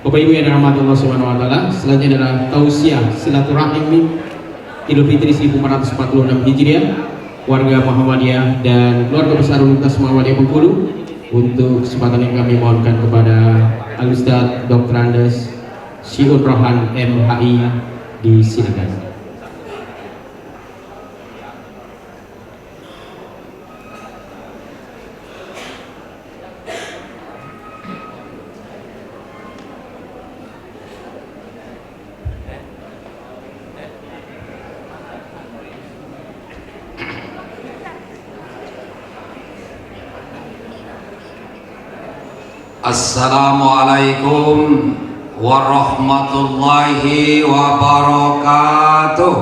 Bapak Ibu yang dirahmati Allah Subhanahu wa taala, selanjutnya adalah tausiah silaturahim Idul Fitri 1446 Hijriah warga Muhammadiyah dan keluarga besar Universitas Muhammadiyah Bengkulu. Untuk kesempatan yang kami mohonkan kepada Al-Ustaz Dr. Andes Syiun Rohan MHI, disilakan. Assalamualaikum warahmatullahi wabarakatuh.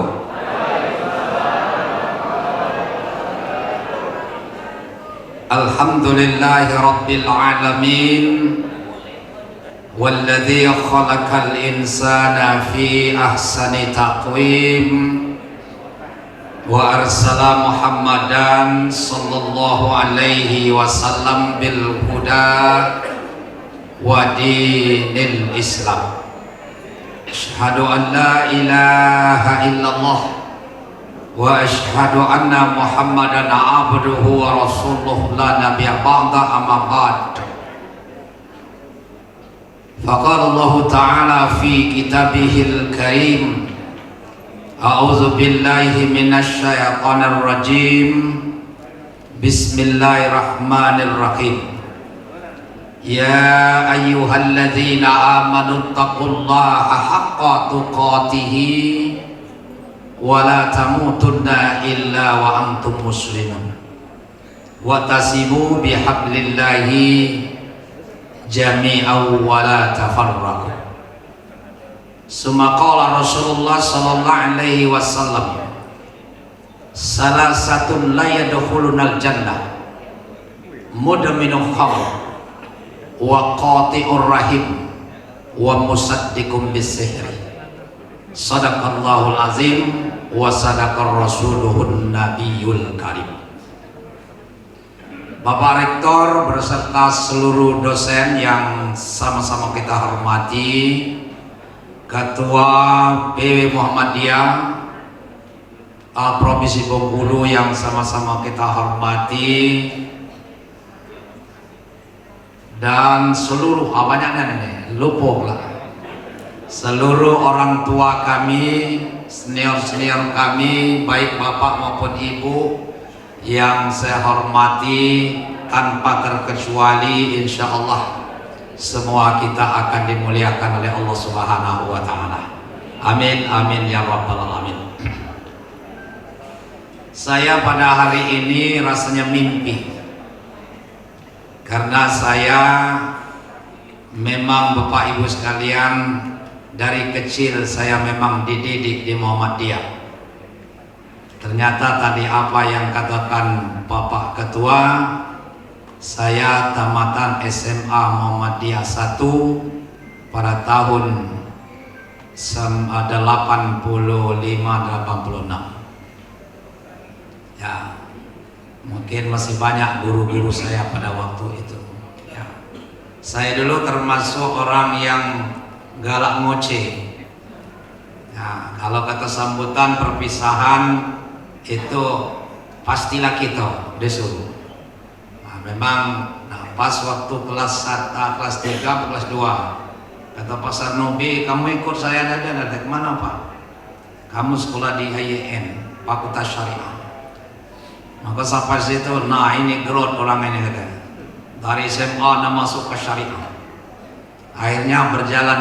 Alhamdulillahi rabbil alamin, walladzi khalaqal insana fi ahsani taqwim wa arsala Muhammadan sallallahu alaihi wasallam bil huda wa dinil Islam. Asyhadu an la ilaha illallah wa asyhadu anna Muhammadan abduhu wa rasuluh la nabiyya ba'da, amma ba'd. Faqala Allah ta'ala fi kitabihil karim, a'udzu billahi minasy syaithanir rajim, bismillahirrahmanirrahim. Ya ayyuhalladzina amanu taqullaha haqqa tuqatih wa la tamutunna illa wa antum muslimun wa tasimu bihablillahi jami'an wa la tafarraqu. Summa qala Rasulullah sallallahu alaihi wasallam, salasatun la yadkhulunal jannah, mudminul khamr wa qati'ur rahim wa musaddiqum bisihri. Sadaqallahul azim wa sadaqar rasuluhun nabiyul karim. Bapak Rektor beserta seluruh dosen yang sama-sama kita hormati, Ketua PW Muhammadiyah Provinsi Bengkulu yang sama-sama kita hormati, dan seluruh banyaknya nih, lupuk lah, seluruh orang tua kami, senior-senior kami, baik bapak maupun ibu yang saya hormati, tanpa terkecuali insya Allah semua kita akan dimuliakan oleh Allah Subhanahu wa Ta'ala. Amin, amin ya rabbal alamin. Saya pada hari ini rasanya mimpi, karena saya memang Bapak Ibu sekalian, dari kecil saya memang dididik di Muhammadiyah. Ternyata tadi apa yang katakan Bapak Ketua, saya tamatan SMA Muhammadiyah 1 pada tahun 85-86. Ya, mungkin masih banyak guru-guru saya pada waktu itu. Ya. Saya dulu termasuk orang yang galak ngoceh. Ya, kalau kata sambutan perpisahan itu pastilah kita disuruh. Nah, memang pas waktu kelas 1, kelas 3, kelas 2, kata Pak Sarnobi, kamu ikut saya ada kemana Pak? Kamu sekolah di HYN, Fakultas Syariah. Maka sampai situ, nah ini growth orang ini katanya. Dari SMA masuk ke syariah. Akhirnya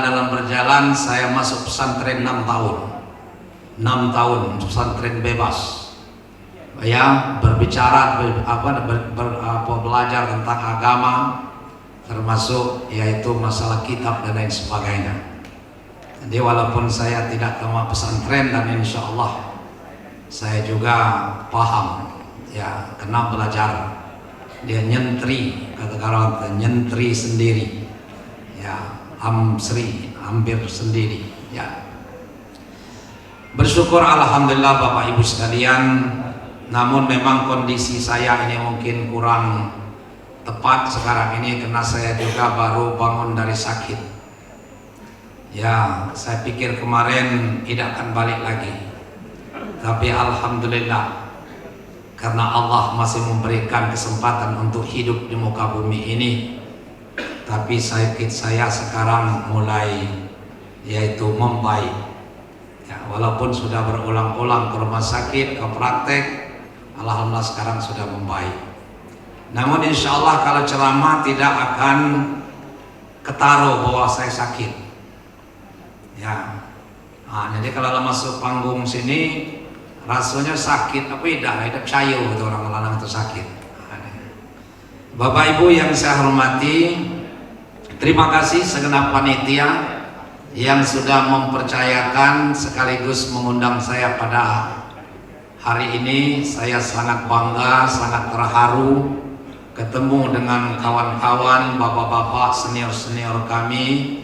dalam berjalan saya masuk pesantren 6 tahun. 6 tahun pesantren bebas. Ya, berbicara belajar tentang agama, termasuk yaitu masalah kitab dan lain sebagainya. Jadi walaupun saya tidak ke pesantren, dan insya Allah saya juga paham, ya, kena belajar. Dia nyentri, kata orang nyentri sendiri, ya, hampir sendiri, ya. Bersyukur alhamdulillah Bapak Ibu sekalian. Namun memang kondisi saya ini mungkin kurang tepat sekarang ini, karena saya juga baru bangun dari sakit. Ya, saya pikir kemarin tidak akan balik lagi. Tapi alhamdulillah, karena Allah masih memberikan kesempatan untuk hidup di muka bumi ini. Tapi sakit saya sekarang mulai yaitu membaik. Ya, walaupun sudah berulang-ulang ke rumah sakit, ke praktek, alhamdulillah sekarang sudah membaik. Namun insya Allah kalau ceramah tidak akan ketaruh bahwa saya sakit. Ya, nah, jadi kalau masuk panggung sini rasanya sakit, tapi tidak cayo itu orang lanang itu sakit. Bapak Ibu yang saya hormati, terima kasih segenap panitia yang sudah mempercayakan sekaligus mengundang saya pada hari ini. Saya sangat bangga, sangat terharu ketemu dengan kawan-kawan, bapak-bapak, senior-senior kami,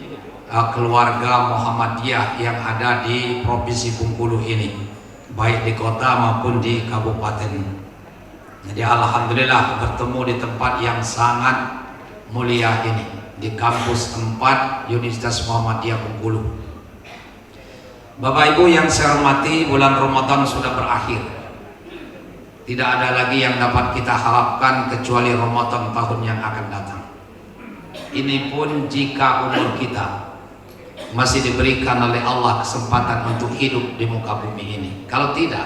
keluarga Muhammadiyah yang ada di Provinsi Bengkulu ini, baik di kota maupun di kabupaten. Jadi alhamdulillah bertemu di tempat yang sangat mulia ini, di kampus 4 Universitas Muhammadiyah Bengkulu. Bapak Ibu yang saya hormati, bulan Ramadan sudah berakhir. Tidak ada lagi yang dapat kita harapkan kecuali Ramadan tahun yang akan datang. Ini pun jika umur kita masih diberikan oleh Allah kesempatan untuk hidup di muka bumi ini. Kalau tidak,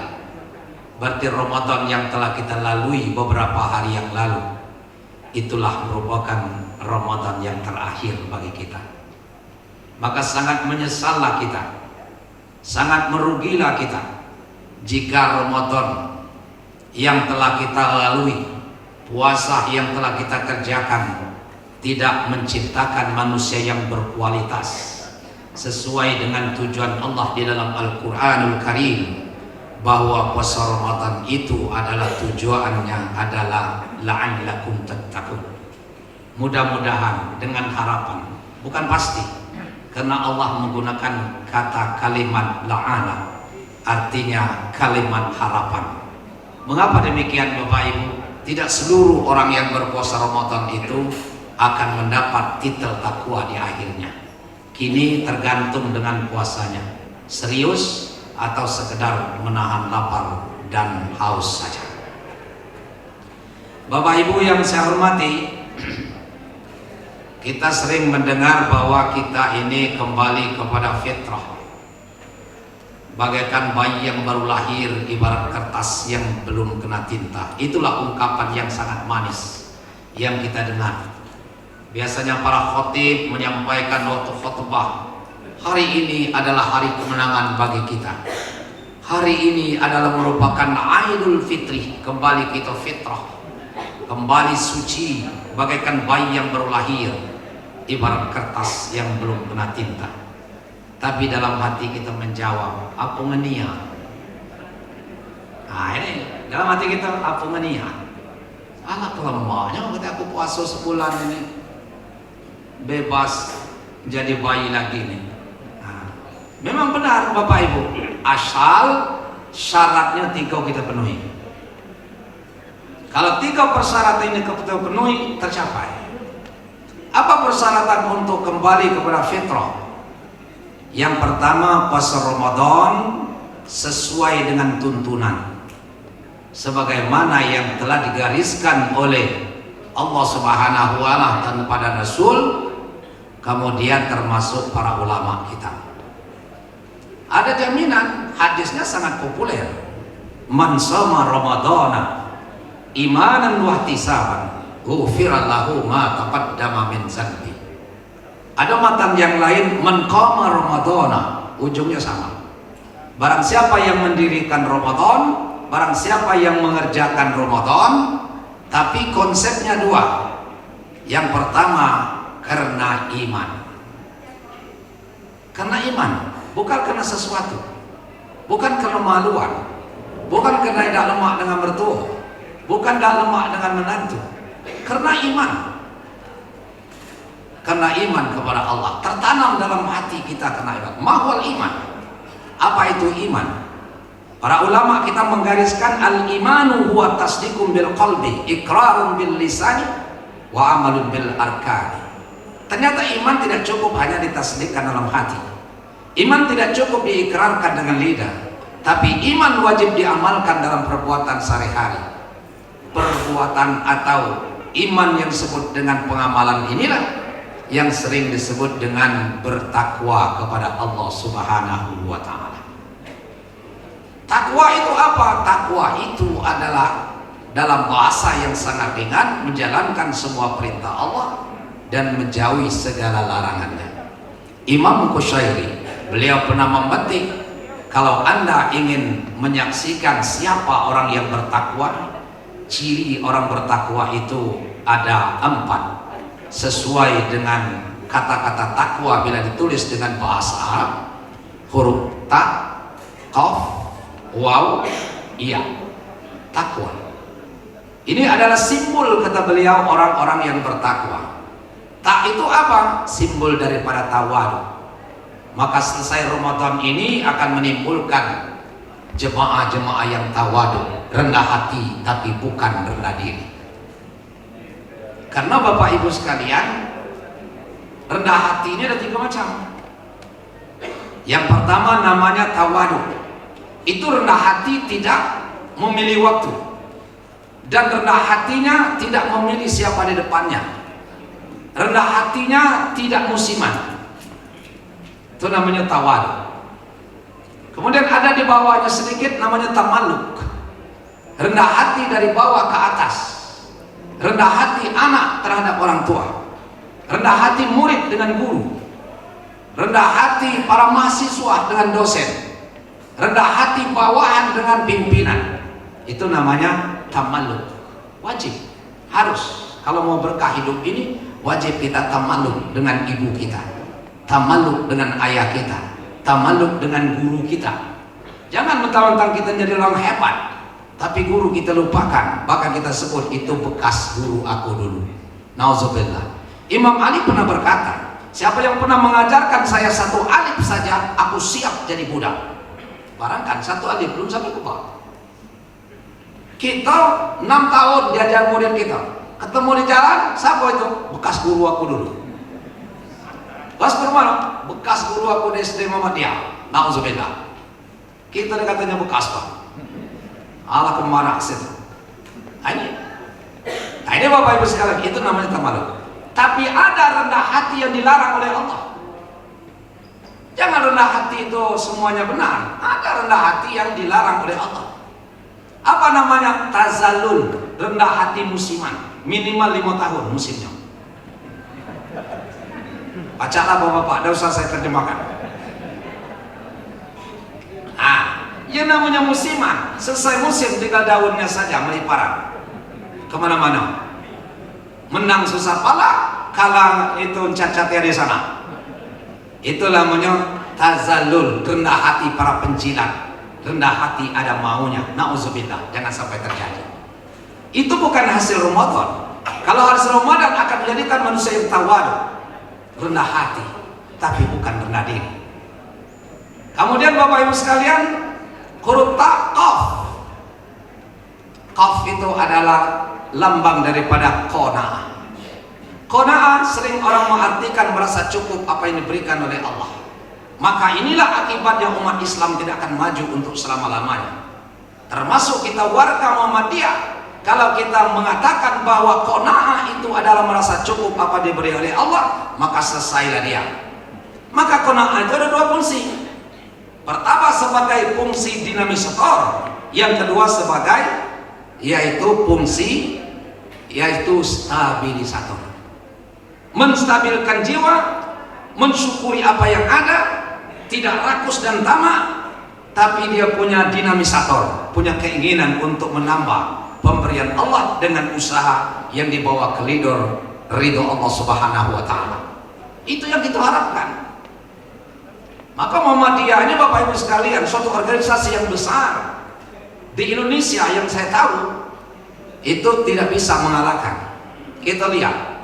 berarti Ramadan yang telah kita lalui beberapa hari yang lalu, itulah merupakan Ramadan yang terakhir bagi kita. Maka sangat menyesallah kita, sangat merugilah kita jika Ramadan yang telah kita lalui, puasa yang telah kita kerjakan, tidak menciptakan manusia yang berkualitas sesuai dengan tujuan Allah di dalam Al-Quranul Karim, bahwa puasa Ramadan itu adalah tujuannya adalah la'allakum tattaqun. Mudah-mudahan, dengan harapan, bukan pasti, karena Allah menggunakan kata kalimat la'ana, artinya kalimat harapan. Mengapa demikian Bapak Ibu? Tidak seluruh orang yang berpuasa Ramadan itu akan mendapat titel takwa di akhirnya. Kini tergantung dengan puasanya, serius atau sekedar menahan lapar dan haus saja. Bapak Ibu yang saya hormati, kita sering mendengar bahwa kita ini kembali kepada fitrah, bagaikan bayi yang baru lahir, ibarat kertas yang belum kena tinta. Itulah ungkapan yang sangat manis yang kita dengar. Biasanya para khotib menyampaikan waktu khutbah, hari ini adalah hari kemenangan bagi kita. Hari ini adalah merupakan Aidul Fitri, kembali kita fitrah, kembali suci, bagaikan bayi yang baru lahir, ibarat kertas yang belum kena tinta. Tapi dalam hati kita menjawab, apa ngenia? Nah ini, dalam hati kita, apa ngenia? Alah kelemahnya, ketika aku puasa sebulan ini, bebas jadi bayi lagi nih. Nah, memang benar Bapak Ibu, asal syaratnya 3 kita penuhi. Kalau 3 persyaratan ini kita penuhi, tercapai. Apa persyaratan untuk kembali kepada fitrah? Yang pertama, puasa Ramadan sesuai dengan tuntunan sebagaimana yang telah digariskan oleh Allah Subhanahu wa Ta'ala dan kepada Rasul, kemudian termasuk para ulama kita. Ada jaminan, hadisnya sangat populer. Man shoma Ramadana imanan wa ihtisaban, ghufira lahu ma taqaddama min dzanbi. Ada matan yang lain, man qama Ramadana, ujungnya sama. Barang siapa yang mendirikan Ramadan, barang siapa yang mengerjakan Ramadan, tapi konsepnya 2. Yang pertama, karena iman. Karena iman, bukan karena sesuatu, bukan karena maluan, bukan karena tidak lemak dengan mertua, bukan tidak lemak dengan menantu, karena iman. Karena iman kepada Allah tertanam dalam hati kita karena iman. Mahwal iman. Apa itu iman? Para ulama kita menggariskan al-imanu huwa tasdiqum bil qalbi, iqrarun bil lisani, wa amalun bil arkani. Ternyata iman tidak cukup hanya ditasdikkan dalam hati. Iman tidak cukup diikrarkan dengan lidah, tapi iman wajib diamalkan dalam perbuatan sehari-hari. Perbuatan atau iman yang disebut dengan pengamalan inilah yang sering disebut dengan bertakwa kepada Allah Subhanahu wa Ta'ala. Takwa itu apa? Takwa itu adalah dalam bahasa yang sangat ringan, menjalankan semua perintah Allah dan menjauhi segala larangannya. Imam Qushairi, beliau pernah memetik, kalau Anda ingin menyaksikan siapa orang yang bertakwa, ciri orang bertakwa itu ada 4 sesuai dengan kata-kata takwa bila ditulis dengan bahasa Arab, huruf ta, qaf, waw, iya, takwa. Ini adalah simbol, kata beliau, orang-orang yang bertakwa. Tak itu apa? Simbol daripada tawadu. Maka selesai Ramadan ini akan menimbulkan jemaah-jemaah yang tawadu, rendah hati tapi bukan rendah diri. Karena Bapak Ibu sekalian, rendah hati ini ada 3 macam. Yang pertama namanya tawadu. Itu rendah hati tidak memilih waktu, dan rendah hatinya tidak memilih siapa di depannya. Rendah hatinya tidak musiman. Itu namanya tawadu. Kemudian ada di bawahnya sedikit namanya tamalluk. Rendah hati dari bawah ke atas. Rendah hati anak terhadap orang tua. Rendah hati murid dengan guru. Rendah hati para mahasiswa dengan dosen. Rendah hati bawahan dengan pimpinan. Itu namanya tamalluk. Wajib, harus. Kalau mau berkah hidup ini, wajib kita tamalluk dengan ibu kita, tamalluk dengan ayah kita, tamalluk dengan guru kita. Jangan mentang-mentang kita jadi orang hebat tapi guru kita lupakan, bahkan kita sebut itu bekas guru aku dulu. Nauzubillah. Imam Ali pernah berkata, siapa yang pernah mengajarkan saya 1 alif saja, aku siap jadi budak. Barangkan 1 alif belum sampai ke bawah. Kita 6 tahun diajar murid kita, ketemu di jalan, siapa itu? Bekas guru aku dulu. Bekas guru mana? Bekas guru aku di SD Muhammadiyah. Nauzubillah. Kita katanya bekas, Pak. Allah kemarah situ. Nah ini Bapak Ibu sekalian, itu namanya tamaluk. Tapi ada rendah hati yang dilarang oleh Allah. Jangan rendah hati itu semuanya benar. Ada rendah hati yang dilarang oleh Allah. Apa namanya? Tazallul, rendah hati musiman. Minimal 5 tahun musimnya. Bacalah Bapak-bapak, tidak usah saya terjemahkan. Yang namanya musiman, selesai musim tinggal daunnya saja meliparan kemana-mana. Menang susah pala, kalah itu cacatnya di sana. Itu namanya tazallul, rendah hati para penjilat. Rendah hati ada maunya. Nauzubillah, jangan sampai terjadi. Itu bukan hasil Ramadan. Kalau hasil Ramadan akan menjadikan manusia yang tawadu, rendah hati, tapi bukan rendah diri. Kemudian Bapak Ibu sekalian, huruf ta, qaf. Qaf itu adalah lambang daripada qanaah. Qanaah sering orang mengartikan merasa cukup apa yang diberikan oleh Allah. Maka inilah akibatnya umat Islam tidak akan maju untuk selama-lamanya. Termasuk kita warga Muhammadiyah, kalau kita mengatakan bahwa qanaah itu adalah merasa cukup apa diberi oleh Allah, maka selesailah dia. Maka qanaah itu ada 2 fungsi. Pertama sebagai fungsi dinamisator, yang kedua sebagai fungsi stabilisator. Menstabilkan jiwa, mensyukuri apa yang ada, tidak rakus dan tamak, tapi dia punya dinamisator, punya keinginan untuk menambah pemberian Allah dengan usaha yang dibawa ke ridho Allah Subhanahu wa Ta'ala. Itu yang kita harapkan. Maka Muhammadiyah ini Bapak Ibu sekalian, suatu organisasi yang besar di Indonesia yang saya tahu itu tidak bisa mengalahkan. Kita lihat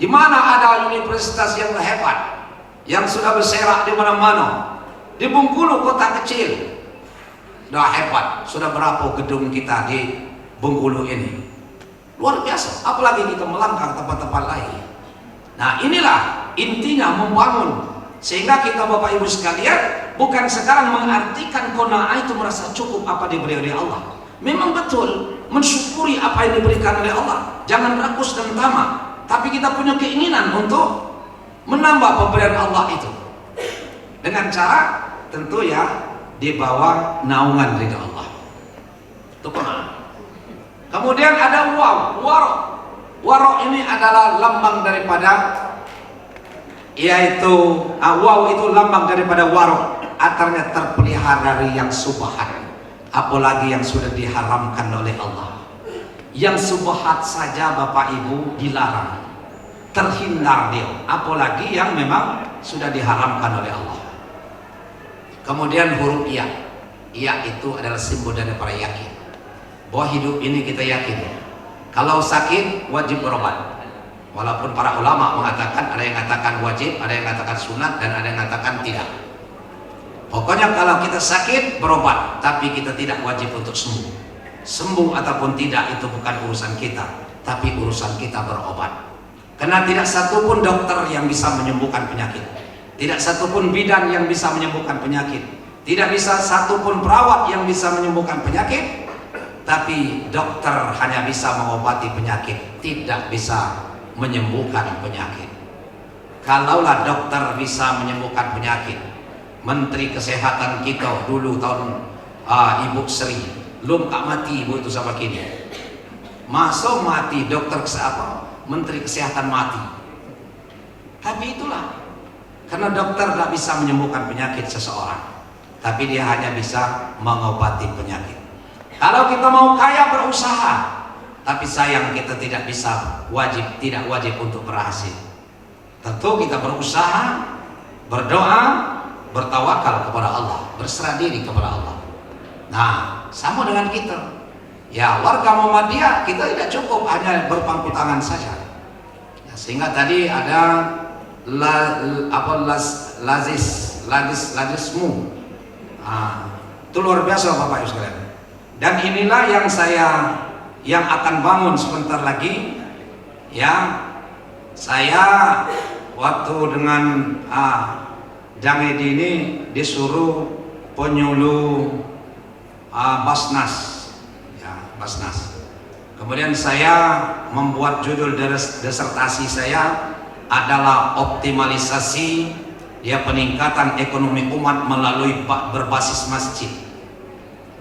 di mana ada universitas yang hebat, yang sudah berserak di mana-mana. Di Bengkulu, kota kecil, sudah hebat. Sudah berapa gedung kita di Bengkulu ini, luar biasa. Apalagi kita melangkah ke tempat-tempat lain. Nah inilah intinya membangun. Sehingga kita Bapak Ibu sekalian bukan sekarang mengartikan qanaah itu merasa cukup apa diberi oleh Allah. Memang betul mensyukuri apa yang diberikan oleh Allah, jangan rakus dan tamak, tapi kita punya keinginan untuk menambah pemberian Allah itu dengan cara tentu ya di bawah naungan ridha Allah. Itu qanaah. Kemudian ada warok. Warok ini adalah lambang daripada, yaitu waw itu lambang daripada warok, artinya terpelihara dari yang subhat, apalagi yang sudah diharamkan oleh Allah. Yang subhat saja Bapak Ibu dilarang, terhindar dia, apalagi yang memang sudah diharamkan oleh Allah. Kemudian huruf iya. Iya itu adalah simbol daripada yakin bahwa hidup ini kita yakin kalau sakit wajib berobat. Walaupun para ulama mengatakan, ada yang mengatakan wajib, ada yang mengatakan sunat, dan ada yang mengatakan tidak. Pokoknya kalau kita sakit berobat, tapi kita tidak wajib untuk sembuh. Sembuh ataupun tidak itu bukan urusan kita, tapi urusan kita berobat. Karena tidak satupun dokter yang bisa menyembuhkan penyakit, tidak satupun bidan yang bisa menyembuhkan penyakit, tidak bisa satupun perawat yang bisa menyembuhkan penyakit. Tapi dokter hanya bisa mengobati penyakit, tidak bisa menyembuhkan penyakit. Kalaulah dokter bisa menyembuhkan penyakit, Menteri Kesehatan kita dulu tahun Ibu Sri belum tak mati ibu itu sampai kini. Masa mati dokter Menteri Kesehatan mati. Tapi itulah karena dokter tidak bisa menyembuhkan penyakit seseorang, tapi dia hanya bisa mengobati penyakit. Kalau kita mau kaya berusaha, tapi sayang kita tidak wajib untuk berhasil. Tentu kita berusaha, berdoa, bertawakal kepada Allah, berserah diri kepada Allah. Nah, sama dengan kita. Ya, warga Muhammadiyah kita tidak cukup hanya berpangku tangan saja. Ya, sehingga tadi ada lazismu. Itu luar biasa Bapak Ibu sekalian. Dan inilah yang akan bangun sebentar lagi. Ya, saya waktu dengan Jang Edi ini disuruh penyuluh Basnas, ya, Basnas. Kemudian saya membuat judul disertasi saya adalah optimalisasi peningkatan ekonomi umat melalui berbasis masjid.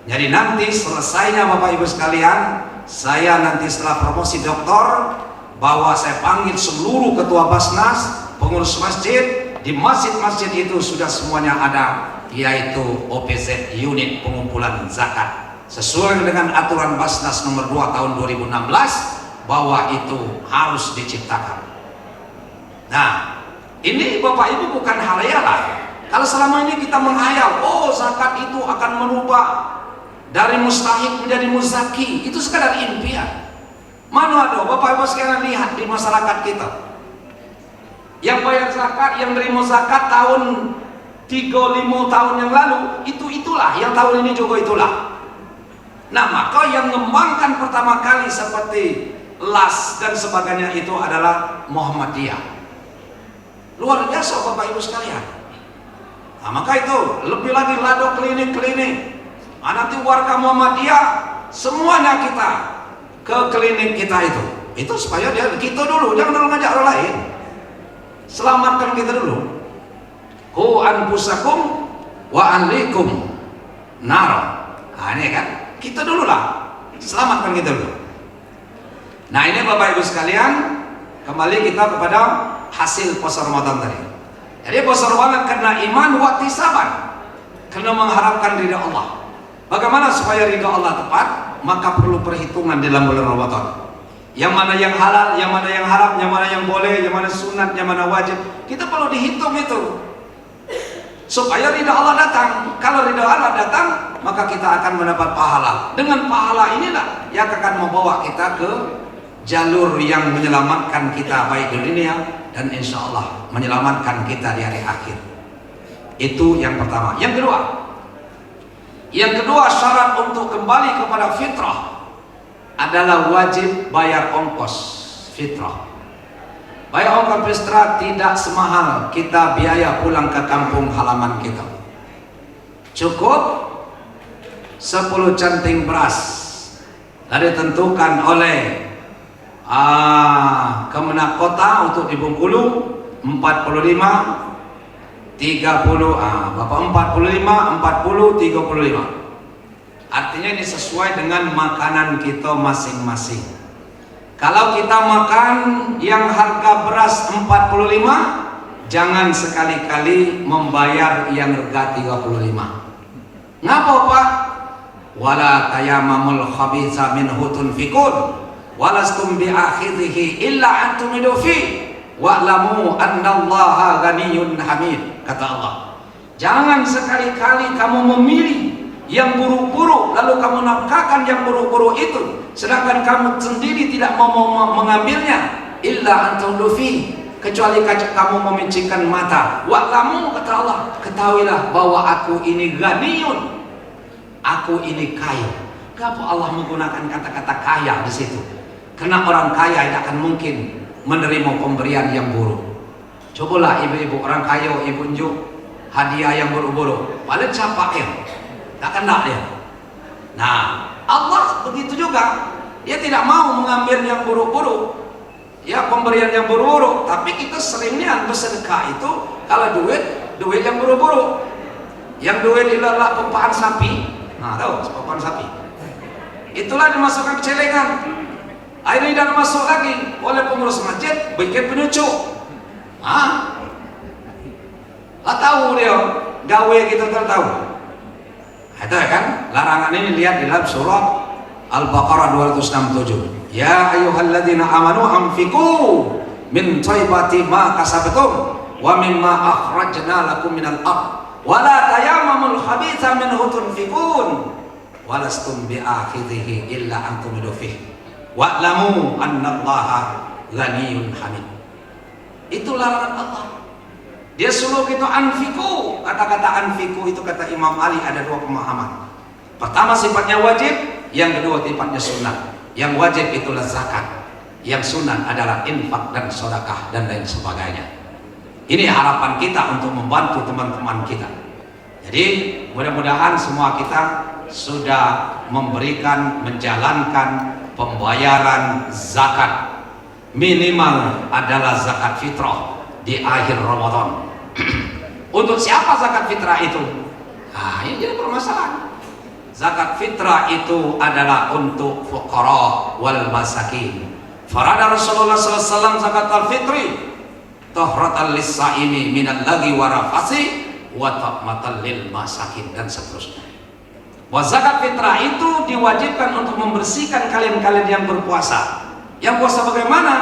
Jadi nanti selesainya Bapak Ibu sekalian, saya nanti setelah promosi doktor, bahwa saya panggil seluruh ketua Basnas, pengurus masjid, di masjid-masjid itu sudah semuanya ada, yaitu OPZ, unit pengumpulan zakat, sesuai dengan aturan Basnas nomor 2 tahun 2016, bahwa itu harus diciptakan. Nah, ini Bapak Ibu bukan hayalan. Kalau selama ini kita menghayal, oh zakat itu akan merubah dari mustahik menjadi muzaki, itu sekadar impian. Mana ada Bapak Ibu sekalian lihat di masyarakat kita yang bayar zakat, yang nerima zakat tahun 35 tahun yang lalu, itulah, yang tahun ini juga itulah. Nah, maka yang mengembangkan pertama kali seperti LAS dan sebagainya itu adalah Muhammadiyah. Luar biasa Bapak Ibu sekalian. Nah, maka itu lebih lagi lado klinik-klinik. Nanti warga Muhammadiyah semuanya kita ke klinik kita itu supaya kita dulu, jangan dulu ngajak orang lain. Selamatkan kita dulu. Qu anfusakum wa ahlikum nar. Nah, ini kan kita dulu lah, selamatkan kita dulu. Nah, ini Bapak Ibu sekalian, kembali kita kepada hasil puasa Ramadan tadi. Jadi puasa Ramadan karena iman wa ihtisaban, karena mengharapkan ridha Allah. Bagaimana supaya ridha Allah tepat? Maka perlu perhitungan dalam bulan Ramadan. Yang mana yang halal, yang mana yang haram, yang mana yang boleh, yang mana sunat, yang mana wajib. Kita perlu dihitung itu supaya ridha Allah datang. Kalau ridha Allah datang, maka kita akan mendapat pahala. Dengan pahala inilah yang akan membawa kita ke jalur yang menyelamatkan kita baik di dunia dan insya Allah menyelamatkan kita di hari akhir. Itu yang pertama. Yang kedua, syarat untuk kembali kepada fitrah adalah wajib bayar ongkos fitrah. bayar orkestra tidak semahal kita biaya pulang ke kampung halaman kita. Cukup 10 canting beras, dan ditentukan oleh Kemenak Kota untuk di Bengkulu 45 30, Bapak 45 40 35. Artinya ini sesuai dengan makanan kita masing-masing. Kalau kita makan yang harga beras 45, jangan sekali-kali membayar yang harga 35. Ngapa Pak? Wala tayammamul khabitha minhu tunfikun walastum bi akhidhihi illa antum idufi wa'lamu annallaha ghaniyyun hamid. Kata Allah, jangan sekali-kali kamu memilih yang buruk-buruk lalu kamu nafkahkan yang buruk-buruk itu, sedangkan kamu sendiri tidak mau mengambilnya. Illa antum idufi, kecuali kamu memicikkan mata. Wa'lamu, kata Allah, ketahuilah bahwa aku ini ghaniyun, aku ini kaya. Kenapa Allah menggunakan kata-kata kaya di situ? Karena orang kaya tidak akan mungkin menerima pemberian yang buruk. Cobalah ibu-ibu orang kaya, ibu unjuk hadiah yang buruk-buruk, paling capak ya, tak kena dia. Nah, Allah begitu juga, dia tidak mau mengambil yang buruk-buruk, ya pemberian yang buruk-buruk. Tapi kita seringnya bersedekah itu kalau duit yang buruk-buruk, yang duit dilalak pepaan sapi. Nah, tahu pepaan sapi, itulah dimasukkan ke celengan. Akhirnya tidak masuk lagi oleh pengurus masjid, bikin penyucuk. Lah tahu dia gawe kita tahu. Ada kan larangan ini, lihat di dalam surat Al-Baqarah 267. Ya ayyuhalladzina amanu anfiqu min thayyibati ma kasabtum wa mimma akhrajna lakum minal ardh wa la tayammamul khabitha minhu tunfiqun walastum bi'akhidhihi illa antum idufih wa'lamu annallaha ghaniyyun hamid. Itu larangan Allah. Dia suruh kita anfiku. Kata-kata anfiku itu kata Imam Ali ada dua pemahaman. Pertama sifatnya wajib, yang kedua sifatnya sunnah. Yang wajib itulah zakat, yang sunnah adalah infak dan sedekah dan lain sebagainya. Ini harapan kita untuk membantu teman-teman kita. Jadi mudah-mudahan semua kita sudah memberikan, menjalankan pembayaran zakat. Minimal adalah zakat fitrah di akhir Ramadan. Untuk siapa zakat fitrah itu? Nah, ini jadi permasalahan. Zakat fitrah itu adalah untuk fuqara wal masakin. Farada Rasulullah SAW zakat al-fitri tahratan lis-saimi minal laghi wa rafasi wa tahmatan lil masakin, dan seterusnya. Bahwa zakat fitrah itu diwajibkan untuk membersihkan kalian-kalian yang berpuasa. Yang puasa bagaimana?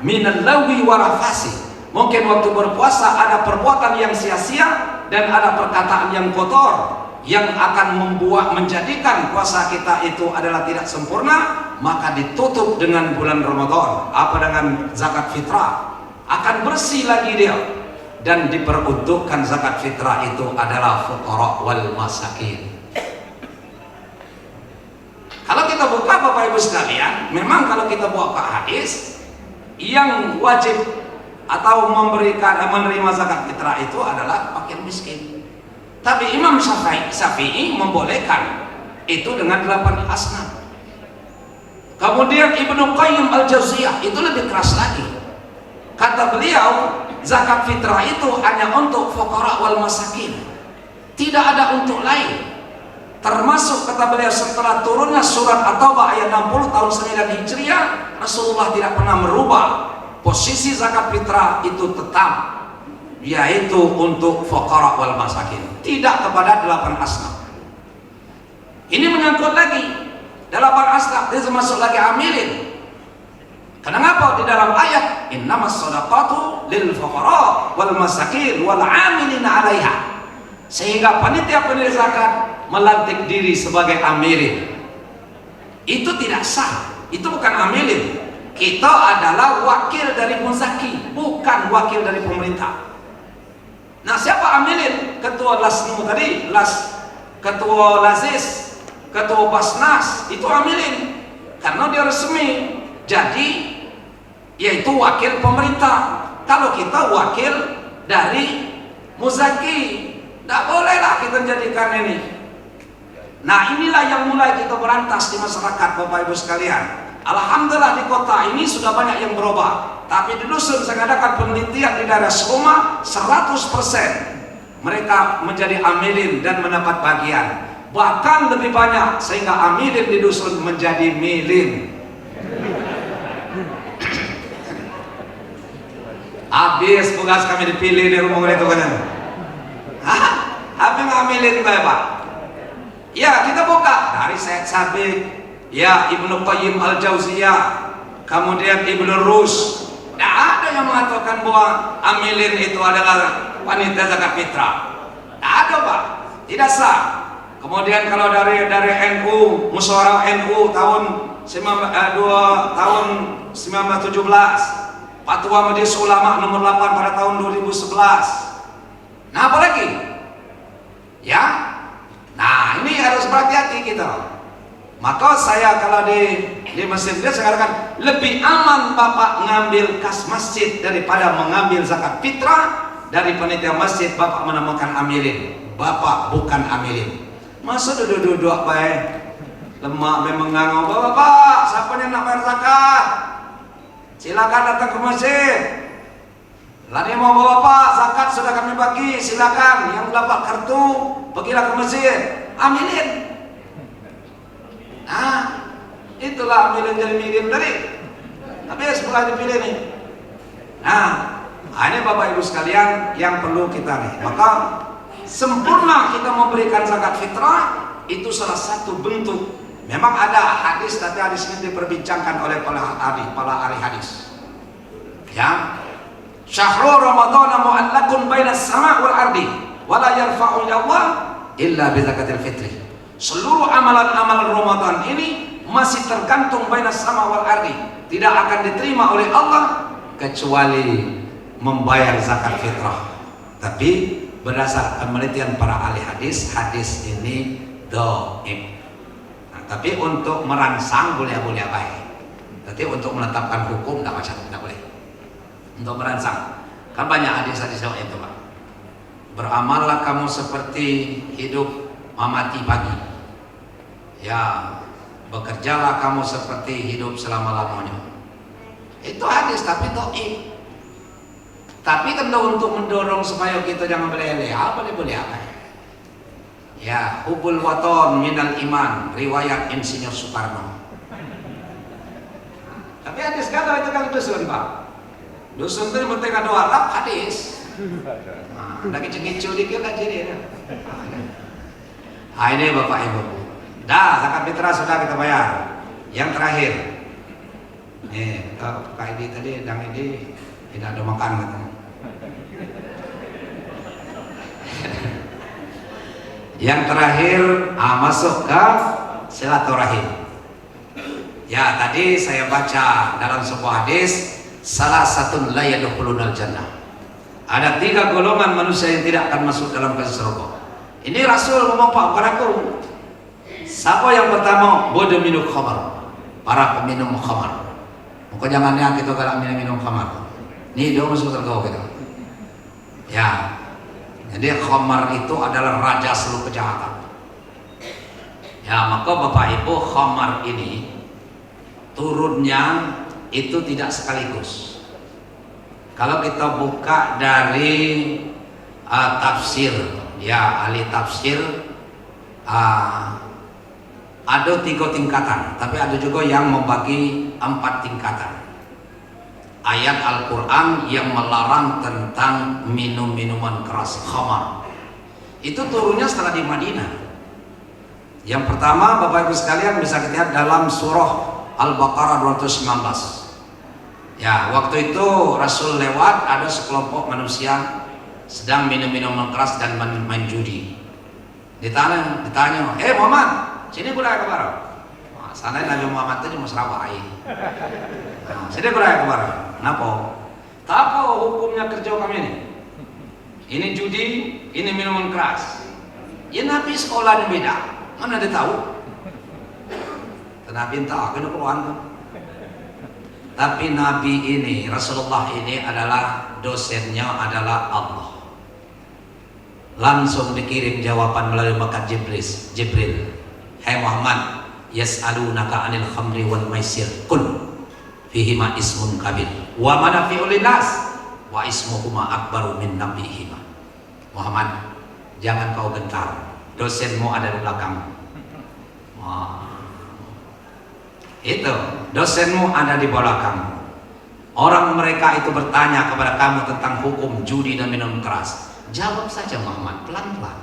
Minal laghi wa rafasi. Mungkin waktu berpuasa ada perbuatan yang sia-sia dan ada perkataan yang kotor yang akan menjadikan puasa kita itu adalah tidak sempurna, maka ditutup dengan bulan Ramadan. Apa dengan zakat fitrah? Akan bersih lagi dia, dan diperuntukkan zakat fitrah itu adalah fuqara wal masakin. Kalau kita buka Bapak Ibu sekalian, memang kalau kita buka hadis, yang wajib atau menerima zakat fitrah itu adalah fakir miskin. Tapi Imam Syafi'i membolehkan itu dengan 8 asnaf. Kemudian Ibnu Qayyim Al-Jauziyah itu lebih keras lagi. Kata beliau, zakat fitrah itu hanya untuk fuqara wal masakin, tidak ada untuk lain. Termasuk kata beliau setelah turunnya surat At-Taubah ayat 60 tahun 9 Hijriah, Rasulullah tidak pernah merubah posisi zakat fitrah itu tetap, yaitu untuk fuqara wal masakin, tidak kepada 8 asnaf. Ini menyangkut lagi 8 asnaf, dia termasuk lagi amilin. Kenapa di dalam ayat innamas shadaqatu lil fuqara wal masakin wal amilina 'alaiha, sehingga panitia zakat melantik diri sebagai amilin. Itu tidak sah, itu bukan amilin. Kita adalah wakil dari muzaki, bukan wakil dari pemerintah. Nah, siapa amilin? Ketua Lasnu tadi, Ketua Lazis, Ketua Basnas, itu amilin karena dia resmi. Jadi yaitu wakil pemerintah. kalau kita wakil dari muzaki. Tidak bolehlah kita jadikan ini. Nah, inilah yang mulai kita berantas di masyarakat, Bapak Ibu sekalian. Alhamdulillah di kota ini sudah banyak yang berubah. Tapi di dusun saya adakan penelitian di daerah Soma, 100% mereka menjadi amilin dan mendapat bagian. Bahkan lebih banyak sehingga amilin di dusun menjadi milin. Habis tugas kami dipilih di rumah itu kan. Apa ngamilin Pak? Ya, kita buka dari Syed Sabiq, ya Ibnu Qayyim Al-Jauziyah, kemudian Ibnu Rus. Tidak ada yang mengatakan bahwa amilin itu adalah wanita zakat fitrah. Tidak ada, Pak. Tidak sah. Kemudian kalau dari NU, Musyawarah NU tahun 1917, Fatwa Majelis Ulama nomor 8 pada tahun 2011. Nah, apa lagi? Ya. Nah, ini harus berhati-hati kita. Maka saya kalau di masjid saya katakan lebih aman Bapak ngambil kas masjid daripada mengambil zakat fitrah. Dari panitia masjid Bapak menemukan amilin. Bapak bukan amilin. Masa duduk-duduk baik lemak memang ngangau, Bapak siapa yang nak bayar zakat? Silakan datang ke masjid. Lani mau bawa Pak, zakat sudah kami bagi, silakan. Yang dapat kartu, pergilah ke masjid, amilin. Nah, itulah amilin jadi milin tadi. Habis mulai dipilih nih. Nah, ini Bapak Ibu sekalian yang perlu kita nih. Maka sempurna kita memberikan zakat fitrah itu salah satu bentuk. Memang ada hadis, tapi hadis ini diperbincangkan oleh para ahli hadis. Ya. Syahrul Ramadan mu'allaqun bainas sama' wal ardi wa la yarfa'u Allah illa bi zakatil fitri. Seluruh amalan-amalan Ramadan ini masih tergantung bainas sama' wal ardi, tidak akan diterima oleh Allah kecuali membayar zakat fitrah. Tapi berdasarkan penelitian para ahli hadis, hadis ini dhaif. Nah, tapi untuk merangsang boleh-boleh baik. Tapi untuk menetapkan hukum tidak macam, tidak boleh. Untuk merangsang, kan banyak hadis-hadis itu Pak. Beramallah kamu seperti hidup mamati pagi. Ya, bekerjalah kamu seperti hidup selama-lamanya. Itu hadis tapi dhaif. Tapi kan untuk mendorong supaya kita jangan berleha-leha, boleh-boleh apa? Ya, hubul waton minal iman, riwayat Insinyur Soekarno. Tapi hadis kata itu kan dusun Pak. Dusun itu bertengah doa Arab hadis. Nah, lagi cengicu dikit aja dia. Nah, ini Bapak Ibu. Dah, zakat fitrah sudah kita bayar. Yang terakhir. Nih, Kak Edi tadi, Dang Edi tidak ada makan katanya. Yang terakhir masuk ke silaturahim. Ya, tadi saya baca dalam sebuah hadis, salah satu la yadkhulunal jannah. Ada 3 golongan manusia yang tidak akan masuk dalam surga. Ini Rasul ngomong Pak, bukan aku. Siapa yang pertama? Bodoh minum khamar, para peminum khamar. Maka jangannya kita galak minum khamar. Nih dia masuk surga kita. Ya. Jadi khamar itu adalah raja seluruh kejahatan. Ya, maka Bapak Ibu, khamar ini turunnya itu tidak sekaligus. Kalau kita buka dari tafsir, ya ahli tafsir ada 3 tingkatan, tapi ada juga yang membagi 4 tingkatan. Ayat Al-Quran yang melarang tentang minum-minuman keras, khamar, itu turunnya setelah di Madinah. Yang pertama Bapak Ibu sekalian bisa kita lihat dalam surah Al-Baqarah 219. Ya, waktu itu Rasul lewat, ada sekelompok manusia sedang minum-minuman keras dan main judi. Ditanya, Muhammad, sini budaya kemana? Nah, sana Nabi Muhammad itu cuma Sarawak. Nah, sini budaya kemana? Kenapa? Apa hukumnya kerja kami ini? Ini judi, ini minuman keras. Ya Nabi sekolahnya beda, mana dia tahu? Nabi entah, kena keluar. Tapi Nabi ini, Rasulullah ini adalah dosennya adalah Allah. Langsung dikirim jawaban melalui malaikat Jibril. Hai Muhammad, yas'alunaka 'anil khamri wal maisir. Qul fihima ismun kabir wa manafi'u linnas wa ismuhuma akbaru min nabihima. Muhammad, jangan kau gentar. Dosenmu ada di belakang. Wah. Itu, dosenmu ada di belakang. Orang mereka itu bertanya kepada kamu tentang hukum judi dan minum keras. Jawab saja Muhammad, pelan-pelan.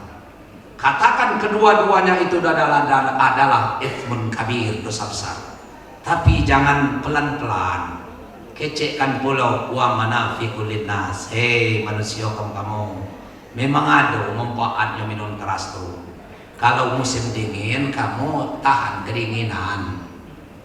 Katakan kedua-duanya itu adalah ithmun kabir, dosa besar. Tapi jangan pelan-pelan. Kecekkan pulau wa manafi'ul linnas. Hei manusia kamu. Memang ada manfaatnya minum keras tuh. Kalau musim dingin kamu tahan kedinginan.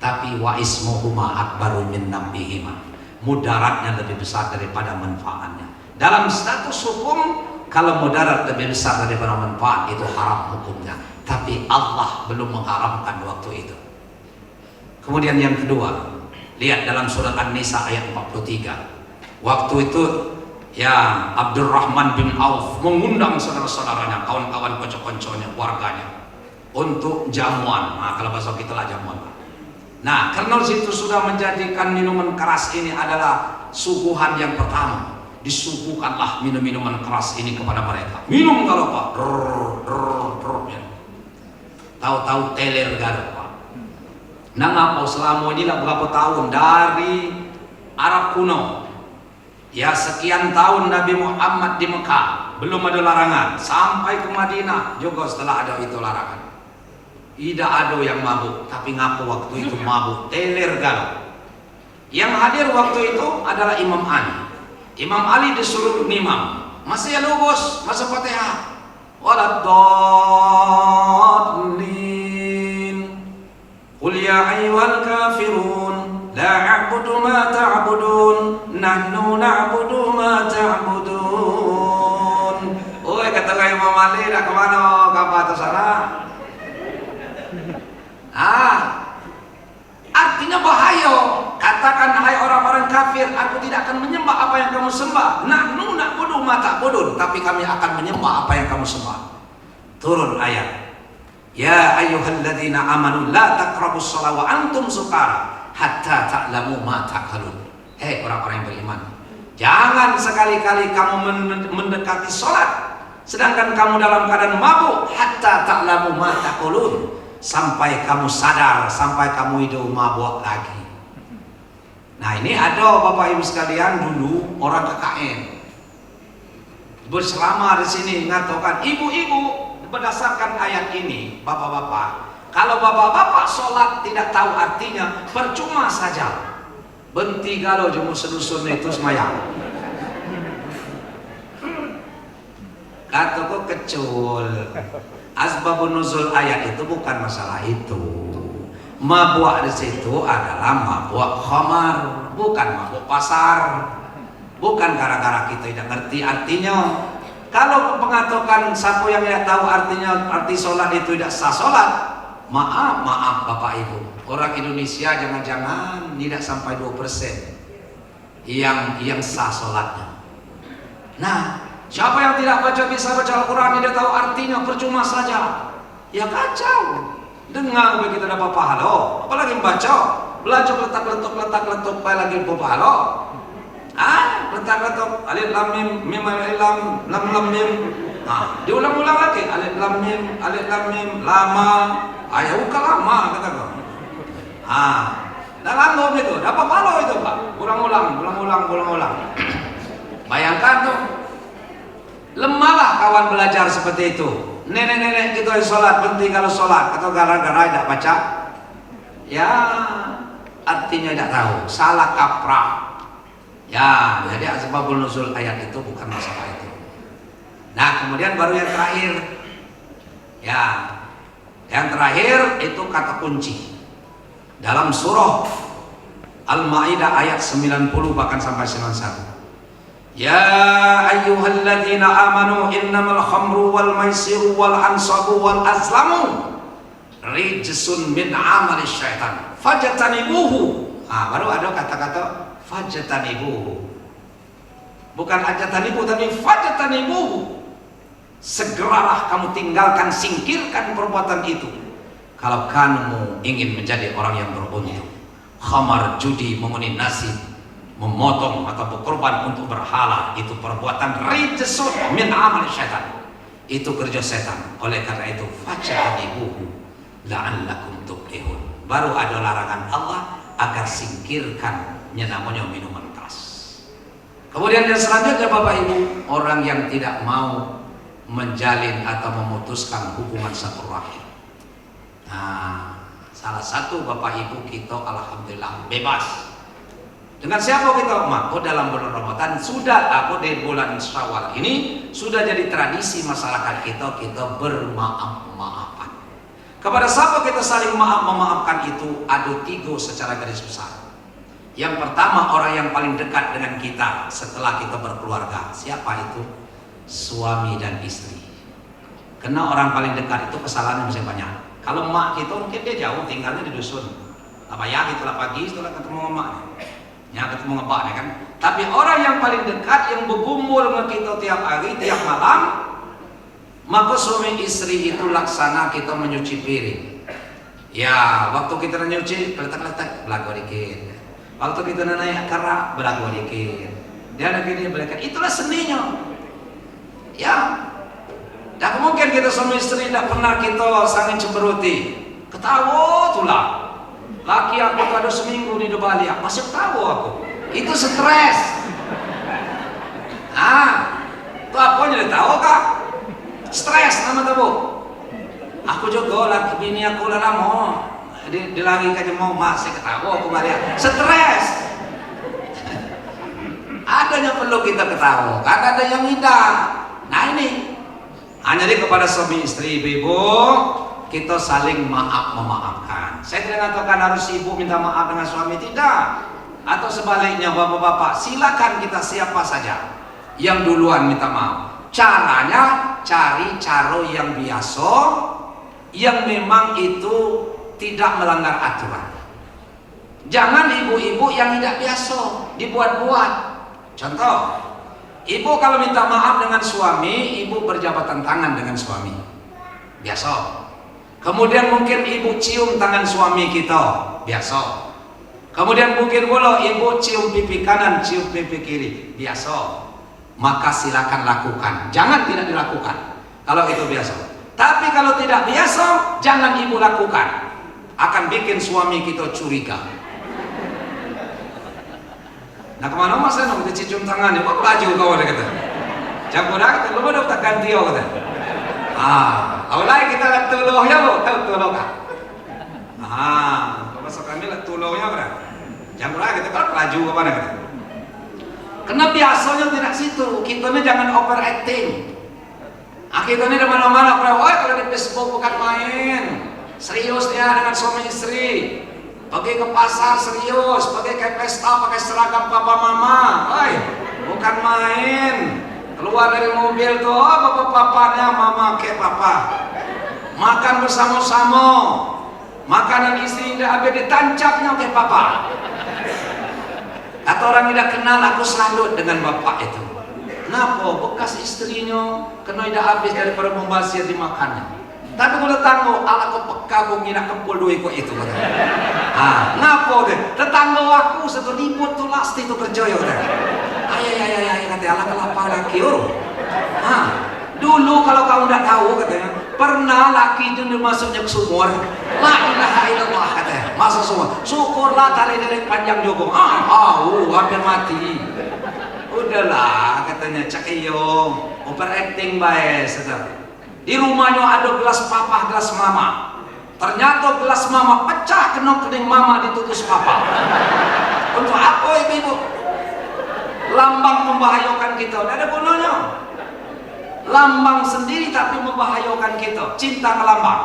Tapi wa ismuhuma akbaru min nabihima. Mudaratnya lebih besar daripada manfaatnya. Dalam status hukum, kalau mudarat lebih besar daripada manfaat itu haram hukumnya. Tapi Allah belum mengharamkan waktu itu. Kemudian yang kedua, lihat dalam surat An-Nisa ayat 43. Waktu itu ya Abdurrahman bin Auf mengundang saudara-saudaranya, kawan-kawan konco-konconya, warganya untuk jamuan. Nah, kalau bahasa kita lah jamuan. Nah, karena situ sudah menjadikan minuman keras ini adalah suguhan yang pertama. Disuguhkanlah minum-minuman keras ini kepada mereka. Minum kalau Pak. Tahu-tahu teler gado Pak. Nah, ngapa selama ini lah berapa tahun dari Arab kuno. Ya sekian tahun Nabi Muhammad di Mekah belum ada larangan. Sampai ke Madinah juga setelah ada itu larangan. Tidak ada yang mabuk, tapi ngaku waktu itu mabuk, teler galau. Yang hadir waktu itu adalah Imam Ali. Imam Ali disuruh imam. Masih ya lubus, masa Fatihah. Waladdallin. Qul ya ayyuhal kafirun, la a'budu ma ta'budun, nahnu na'budu ma ta'budun. Oh, kata Imam Ali, dah kemana? Kapal atas sana? Artinya bahaya. Katakan hai orang-orang kafir, aku tidak akan menyembah apa yang kamu sembah. Nahnu na'budu ma ta'budun, tapi kami akan menyembah apa yang kamu sembah. Turun ayat. Ya ayyuhalladzina amanu la taqrabus shalah wa antum sukara hatta ta'lamu ma taqulun. Hei orang-orang yang beriman, jangan sekali-kali kamu mendekati salat sedangkan kamu dalam keadaan mabuk, hatta ta'lamu ma taqulun, sampai kamu sadar, sampai kamu hidup mabuk lagi. Nah, ini ada Bapak Ibu sekalian, dulu orang KKN berselama di sini mengatakan, ibu-ibu berdasarkan ayat ini, bapak-bapak, kalau bapak-bapak sholat tidak tahu artinya, percuma saja. Benti kalau jemu sedusun itu semayang. Kataku kecul. Asbabun nuzul ayat itu bukan masalah itu. Mabuk di situ adalah mabuk khamar, bukan mabuk pasar. Bukan gara-gara kita tidak ngerti artinya. Kalau mengatakan siapa yang tidak tahu artinya, arti sholat itu tidak sah sholat, maaf Bapak Ibu, orang Indonesia jangan-jangan tidak sampai 2% yang sah sholatnya. Nah, siapa yang tidak bisa baca Al-Quran, tidak tahu artinya, percuma saja. Ya kacau. Dengar begitu dapat pahala, apalagi baca, belajar letak-letuk, lagi pahala. Letak-letuk alif lam mim, mim alif lam, lam lam mim. Diulang-ulang lagi alif lam mim, lama. Ayo buka lama kata kau. Dalam itu dapat pahala itu Pak. Ulang-ulang. Bayangkan tuh, lemahlah kawan belajar seperti itu. Nenek-nenek kita yang sholat, penting kalau sholat atau gara-gara tidak baca, ya artinya tidak tahu, salah kaprah. Ya, jadi asbabul nuzul ayat itu bukan masalah itu. Nah, kemudian baru yang terakhir. Ya, yang terakhir itu kata kunci dalam surah Al-Maidah ayat 90 bahkan sampai 91. Ya ayyuhalladzina amanu innamal khamru wal maisiru wal ansabu wal azlamu rijsun min amali syaitan fajtanibuhu Baru ada kata-kata fajtanibuhu. Bukan ajatanibu, tapi fajtanibuhu. Segeralah kamu tinggalkan, singkirkan perbuatan itu. Kalau kamu ingin menjadi orang yang beruntung. Khamar, judi, mengundi nasib, memotong atau berkorban untuk berhala, itu perbuatan rijsun min amal syaitan. Itu kerja setan. Oleh karena itu fajtanibuhu la'allakum tuflihun. Baru ada larangan Allah agar singkirkan yang namanya minuman keras. Kemudian yang selanjutnya Bapak Ibu, orang yang tidak mau menjalin atau memutuskan hubungan silaturahim. Nah, salah satu Bapak Ibu kita alhamdulillah bebas. Dengan siapa kita? Maka dalam bulan Ramadan sudah, di bulan Syawal ini sudah jadi tradisi masyarakat kita bermaaf-maafan. Kepada siapa kita saling memaafkan itu ada 3 secara garis besar. Yang pertama, orang yang paling dekat dengan kita setelah kita berkeluarga. Siapa itu? Suami dan istri. Karena orang paling dekat itu kesalahannya masih banyak. Kalau emak kita mungkin dia jauh tinggalnya di dusun. Apa ya itulah pagi setelah ketemu emaknya. Ya ketemu ngebaknya kan. Tapi orang yang paling dekat yang bergumul dengan kita tiap hari, tiap malam, maka suami istri itu laksana kita menyuci piring. Ya, waktu kita nyuci letak-letak belagu dikit. Waktu kita naik kerak belagu dikit. Dia ada gini belagu. Itulah seninya. Ya, dan mungkin kita suami istri tidak pernah kita saling cemberuti. Ketawa tulah. Laki aku tuh ada seminggu di Bali, masih ketawa aku. Itu stres. Itu apanya dia tahu kak? Stres nama tahu. Aku juga laki bini aku lama dilari kayak mau masih ketawa aku Maria. Stres. Ada yang perlu kita ketawa, kan ada yang tidak. Nah ini hanya kepada suami istri ibu kita saling memaafkan. Saya tidak mengatakan harus ibu minta maaf dengan suami, tidak. Atau sebaliknya bapak-bapak, silakan kita siapa saja yang duluan minta maaf. Caranya cari cara yang biasa, yang memang itu tidak melanggar aturan. Jangan ibu-ibu yang tidak biasa dibuat-buat. Contoh, ibu kalau minta maaf dengan suami, ibu berjabatan tangan dengan suami, biasa. Kemudian mungkin ibu cium tangan suami kita, biasa. Kemudian mungkin pula ibu cium pipi kanan, cium pipi kiri, biasa. Maka silakan lakukan, jangan tidak dilakukan kalau itu biasa. Tapi kalau tidak biasa, jangan ibu lakukan, akan bikin suami kita curiga. Nah kemana mas saya kita cium tangannya, kok laju kau ada kata. Campur dah kita, lu mau tak ganti kau kata. Awalnya kita lihat tulohnya bu, tahu tuloh kan? Masuk kami lihat tulohnya berapa? Campur dah kita kalau laju ke mana kata. Karena biasanya tidak situ, kita ini jangan overacting. Kita ini di mana-mana, kalau di Facebook bukan main. Serius dia dengan suami istri. Pergi ke pasar serius, pergi ke pesta pakai seragam papa mama, bukan main. Keluar dari mobil tuh, bapak-bapaknya mama ke papa. Makan bersama-sama. Makanan istri tidak habis ditancapnya ke papa. Kata orang tidak kenal, aku salut dengan bapak itu. Kenapa? Bekas istrinya kena tidak habis daripada membasir dimakannya. Tapi kalau tanggo, ala kau peka kau ngira kempul duit kau itu. Ngapa deh? Tetangga aku satu ribut tuh lasti tuh percaya deh. Ayah kata ala kelapa laki orang. Dulu kalau kamu tidak tahu katanya, pernah laki itu masuknya ke sumur. La ilaha illallah katanya, masuk sumur. Syukurlah tali dari panjang jogong. Hampir mati. Udahlah katanya cakiyo, overacting baik sedang. Di rumahnya ada gelas papa, gelas mama. Ternyata gelas mama pecah kena kening mama ditutus papa. Untuk apa ibu? Lambang membahayakan kita, tidak ada gunanya. Lambang sendiri tapi membahayakan kita. Cinta ke lambang,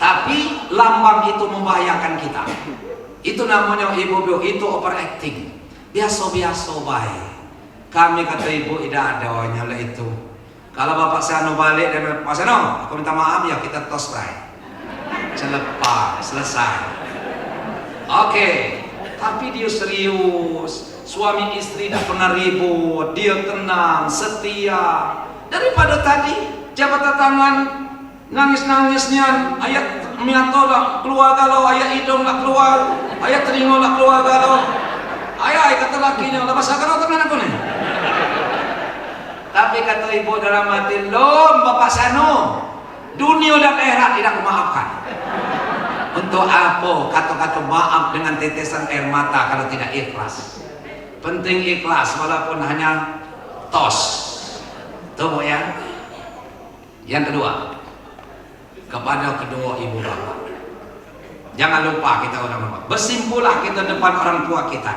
tapi lambang itu membahayakan kita. Itu namanya ibu-ibu itu overacting. Biasa-biasa baik. Kami kata ibu tidak ada nyala itu. Kalau bapak saya balik dan Mas Seno, aku minta maaf ya kita tos right. Selepas selesai. Oke. Tapi dia serius, suami istri tidak pernah ribut, dia tenang, setia. Daripada tadi jabat tangan nangis-nangisnya, ayat miato lah keluar galau, ayat hidung lah keluar, ayat telinga lah keluar galau, ayat kata lakinya lah bahasa galau teman aku nih. Tapi kata ibu dalam hati, lom bapak sano, dunia dan akhirat tidak memaafkan. Untuk apa kata-kata maaf dengan tetesan air mata kalau tidak ikhlas? Penting ikhlas walaupun hanya tos. Tuh ya. Yang kedua, kepada kedua ibu bapak, jangan lupa kita orang tua. Bersimpulah kita depan orang tua kita.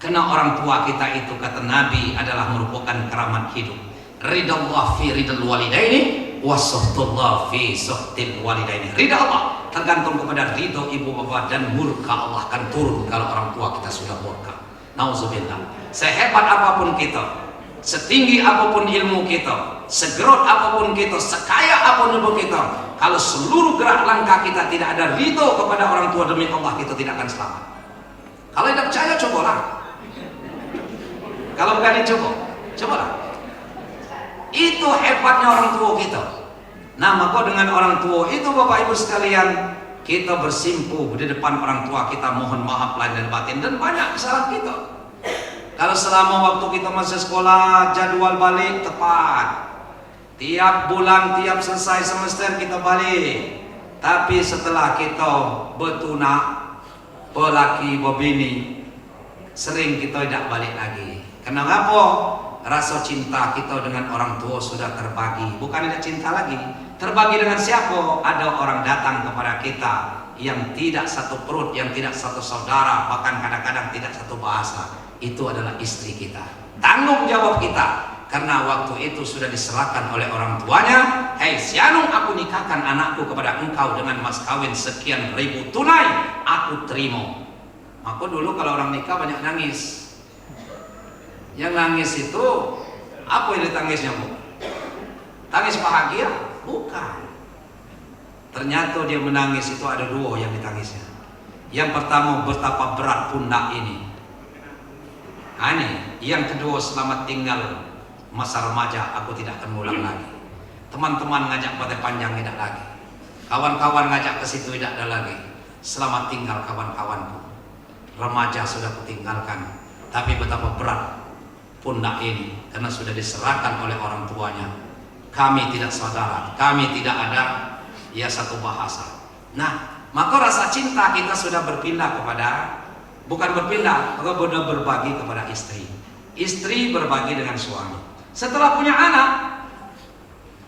Karena orang tua kita itu kata Nabi adalah merupakan keramat hidup. Ridallah fi ridal walidaini wa sakhtullah fi sakhtil walidaini. Ridha Allah tergantung kepada ridho ibu bapak, dan murka Allah akan turun kalau orang tua kita sudah murka. Nauzubillah. Sehebat apapun kita, setinggi apapun ilmu kita, segerot apapun kita, sekaya apapun ilmu kita, kalau seluruh gerak langkah kita tidak ada ridho kepada orang tua, demi Allah kita tidak akan selamat. Kalau tidak percaya, cobalah. Kalau berani cobalah. Itu hebatnya orang tua kita. Nah, maka dengan orang tua itu Bapak Ibu sekalian, kita bersimpuh di depan orang tua kita, mohon maaf lahir dan batin, dan banyak kesalahan kita. Kalau selama waktu kita masih sekolah, jadwal balik tepat, tiap bulan, tiap selesai semester kita balik. Tapi setelah kita bertunak, pelaki, berbini, sering kita tidak balik lagi. Kenapa? Rasa cinta kita dengan orang tua sudah terbagi. Bukan tidak cinta lagi. Terbagi dengan siapa? Ada orang datang kepada kita yang tidak satu perut, yang tidak satu saudara, bahkan kadang-kadang tidak satu bahasa. Itu adalah istri kita. Tanggung jawab kita. Karena waktu itu sudah diserahkan oleh orang tuanya. Hei Sianung, aku nikahkan anakku kepada engkau dengan mas kawin sekian ribu tunai. Aku terima. Maka dulu kalau orang nikah banyak nangis. Yang nangis itu apa yang ditangisnya, Bu? Tangis bahagia? Bukan. Ternyata dia menangis itu ada dua yang ditangisnya. Yang pertama, betapa berat pundak ini. Yang kedua, selamat tinggal masa remaja, aku tidak akan ulang lagi. Teman-teman ngajak pada panjang tidak lagi. Kawan-kawan ngajak ke situ tidak ada lagi. Selamat tinggal kawan-kawanku. Remaja sudah kutinggalkan. Tapi betapa berat pundak ini karena sudah diserahkan oleh orang tuanya. Kami tidak saudara, kami tidak ada satu bahasa. Nah, maka rasa cinta kita sudah berpindah kepada, bukan berpindah, maka sudah berbagi kepada istri. Istri berbagi dengan suami. Setelah punya anak,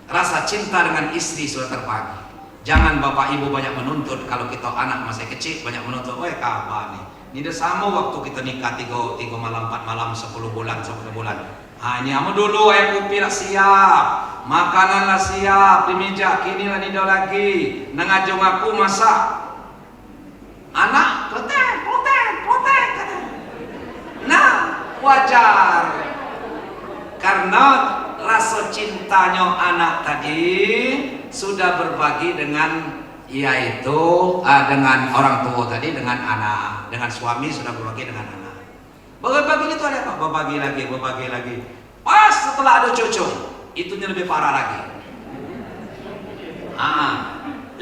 rasa cinta dengan istri sudah terbagi. Jangan Bapak Ibu banyak menuntut. Kalau kita anak masih kecil banyak menuntut, weh kapan nih? Ini sama waktu kita nikah 3 malam 4 malam 10 bulan. Hanya dulu kopi lah siap, makanan lah siap di meja, kini lah nido lagi. Nengajung aku masak. Anak protek. Nah, wajar. Karena rasa cintanya anak tadi sudah berbagi dengan, yaitu dengan orang tua tadi, dengan anak, dengan suami sudah berbagi dengan anak. Berbagi itu ada apa? Berbagi lagi. Pas setelah ada cucu, itunya lebih parah lagi.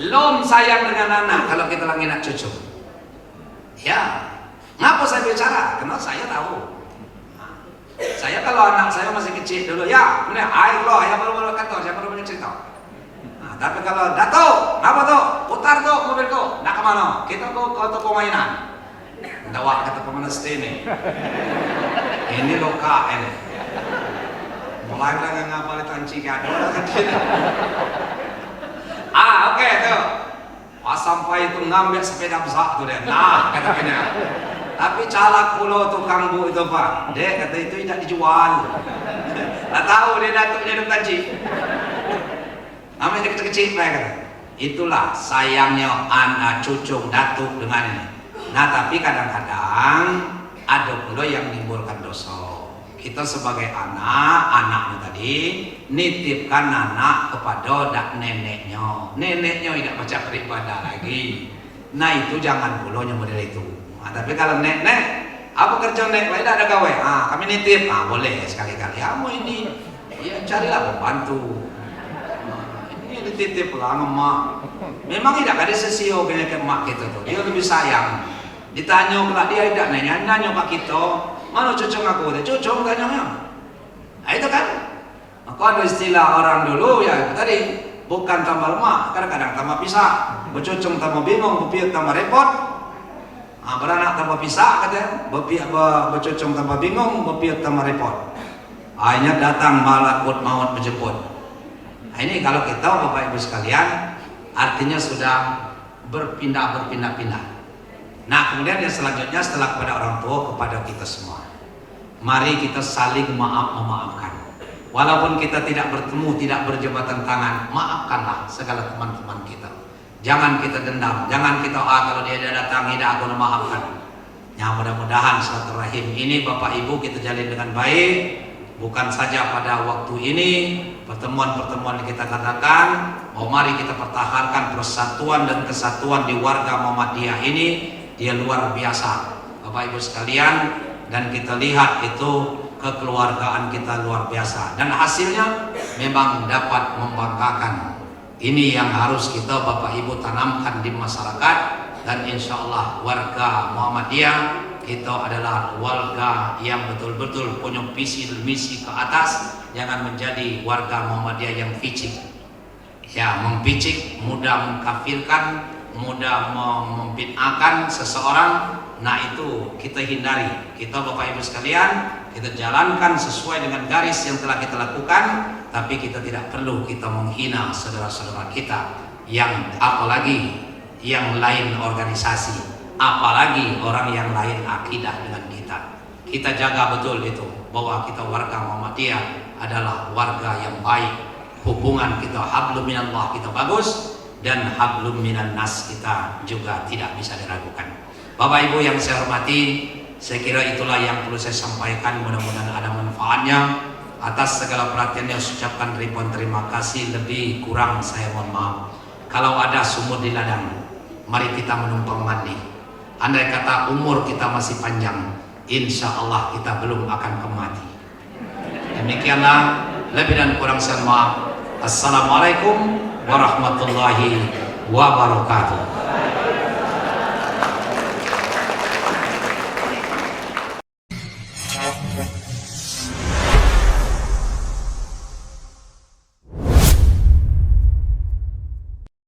Lom sayang dengan anak kalau kita lagi nak cucu. Ya, ngapa saya bicara? Karena saya tahu. Saya kalau anak saya masih kecil dulu, ya, benar, ayo lo, ya baru kata, saya baru punya cerita. Tapi kalau Dato, apa tuh? Putar tuh mobil tuh, nak kemana? Kita ke toko mainan. Dakwah ke toko mana sini? Ini loka ini. Mulai lah ngapal tanci kado lah kecil. Oke tuh. Pas sampai itu ngambil sepeda besar tuh deh. Nah katanya. Tapi calak pulau tukang bu itu Pak. Dek kata itu tidak dijual. Tak tahu dia datuknya tanci. Namanya kecil-kecil mereka. Itulah sayangnya anak cucu datuk dengan ini. Nah tapi kadang-kadang ada pula yang menimbulkan dosa. Kita sebagai anaknya tadi nitipkan anak kepada neneknya. Neneknya tidak baca beribadah lagi. Nah itu jangan pula yang model itu. Nah, tapi kalau nek apa kerja nek lain ada gawe, kami nitip, boleh sekali-kali. Kamu ini ya carilah pembantu. Ini dititip lah emak. Memang tidak ada sesio kayak emak kita tuh. Dia lebih sayang. Ditanya kalau dia tidak nanya ke kita, mana cucung aku? Cucung tanya. Nah itu kan. Aku ada istilah orang dulu ya tadi, bukan tambah lemak, kadang-kadang tambah pisah, bercucung tambah bingung, berpiut tambah repot. Beranak tambah pisah katanya, bercucung tambah bingung, berpiut tambah repot. Akhirnya datang malakut maut menjemput. Nah ini kalau kita Bapak Ibu sekalian, artinya sudah berpindah-pindah. Nah kemudian yang selanjutnya setelah kepada orang tua, kepada kita semua, mari kita saling memaafkan. Walaupun kita tidak bertemu, tidak berjabatan tangan, maafkanlah segala teman-teman kita. Jangan kita dendam, jangan kita kalau dia datang tidak aku memaafkan. Ya mudah-mudahan silaturahim ini Bapak Ibu kita jalin dengan baik, bukan saja pada waktu ini, pertemuan-pertemuan yang kita katakan, mari kita pertahankan persatuan dan kesatuan di warga Muhammadiyah ini, dia luar biasa Bapak Ibu sekalian, dan kita lihat itu kekeluargaan kita luar biasa dan hasilnya memang dapat membanggakan. Ini yang harus kita Bapak Ibu tanamkan di masyarakat, dan insya Allah warga Muhammadiyah kita adalah warga yang betul-betul punya visi dan misi ke atas. Jangan menjadi warga Muhammadiyah yang picik, ya mempicik, mudah mengkafirkan, mudah membid'ahkan seseorang. Nah itu kita hindari. Kita Bapak Ibu sekalian, kita jalankan sesuai dengan garis yang telah kita lakukan, tapi kita tidak perlu kita menghina saudara-saudara kita yang apalagi yang lain organisasi, apalagi orang yang lain akidah dengan kita. Kita jaga betul itu, bahwa kita warga Muhammadiyah adalah warga yang baik. Hubungan kita hablum minallah kita bagus, dan hablum minan nas kita juga tidak bisa diragukan. Bapak Ibu yang saya hormati, saya kira itulah yang perlu saya sampaikan. Mudah-mudahan ada manfaatnya. Atas segala perhatiannya saya ucapkan ribuan terima kasih. Lebih kurang saya mohon maaf. Kalau ada sumur di ladang, mari kita menumpang mandi. Andai kata umur kita masih panjang, insya Allah kita belum akan kemati. Demikianlah, lebih dan kurang saya mohon maaf. Assalamualaikum warahmatullahi wabarakatuh.